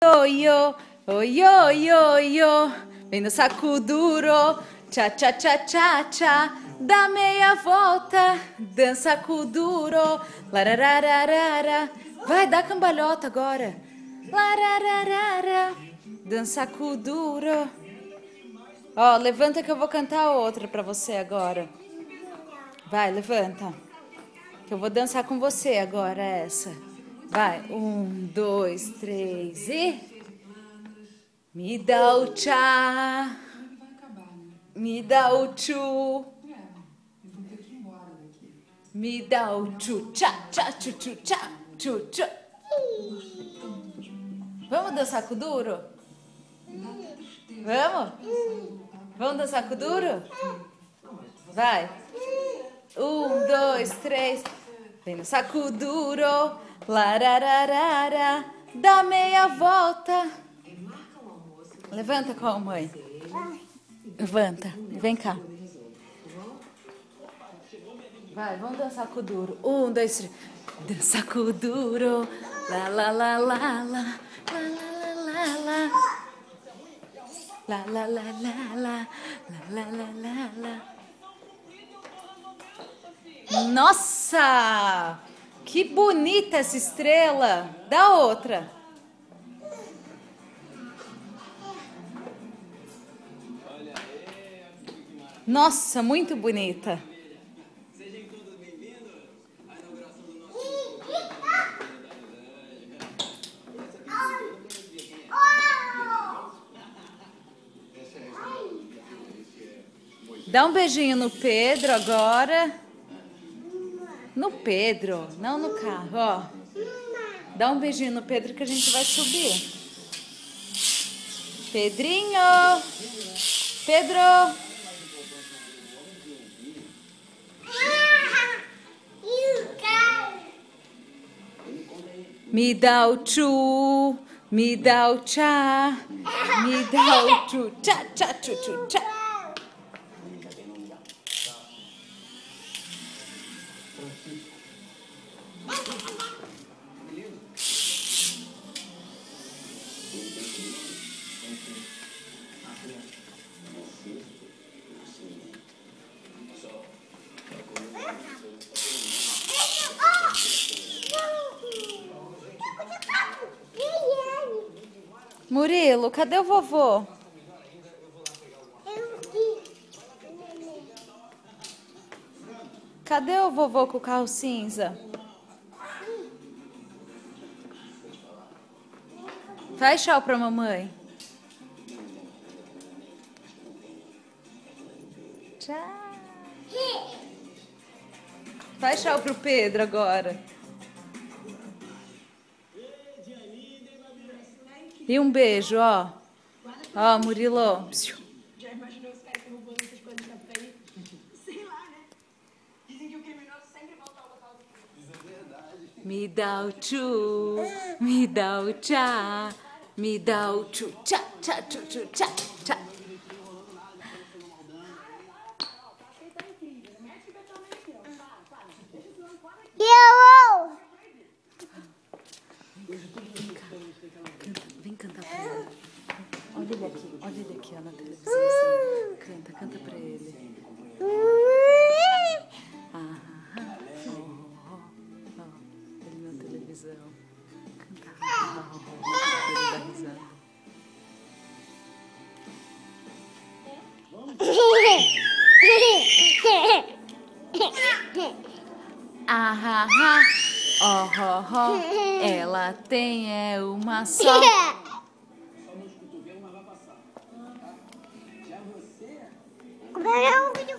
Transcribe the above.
Oi, oi, oi, oi, oi. Vem no saco duro, tchá, tchá, tchá, tchá, tchá. Dá meia volta, dança com duro. Larararara. Vai, dá cambalhota agora. Larararara. Dança com duro. Ó, levanta que eu vou cantar outra pra você agora. Vai, levanta. Que eu vou dançar com você agora essa. Vai, 1, 2, 3 e... Me dá o tchá, me dá o tchu, me dá o tchu, tchá, tchá, tchu, tchu, tchá, tchu, tchu. Vamos dançar com o duro? Vamos? Vamos dançar com o duro? Vai. 1, 2, 3. Vem no saco duro, larararara, dá meia volta. Levanta com a mãe. Levanta, vem cá. Vai, vamos dançar com o duro. 1, 2, 3. Dança com o duro. Lá, lá, lá, lá, lá. Lá, lá, lá, lá, lá. Lá, lá, lá, lá, lá. Lá, lá, lá, lá, lá. Nossa! Que bonita essa estrela! Dá outra. Nossa, muito bonita. Sejam todos bem-vindos à inauguração do nosso... Dá um beijinho no Pedro agora. No Pedro, não no carro, ó. Dá um beijinho no Pedro que a gente vai subir. Pedrinho! Pedro! Me dá o tchu, me dá o tchá, me dá o tchu, tchá, tchá, tchu, tchu, tchá. Murilo, cadê o vovô? Cadê o vovô com o carro cinza? Faz tchau pra mamãe. Tchau. Faz tchau pro Pedro agora. E um beijo, ó. Ó, Murilo. Já imaginou os caras derrubando essas coisas pra aí? Sei lá, né? Dizem que o criminoso sempre volta ao local do crime. Isso é verdade. Me dá o tchu, me dá o tchá, me dá o tchu, tchá, tchá, tchu, tchu, tchá, tchá. Vem cantar pra ele. Olha ele aqui, ó, na televisão. Assim. Canta, canta pra ele. Ele na televisão. Canta. Ele dá risada. Ela tem uma só. Como é que é o vídeo?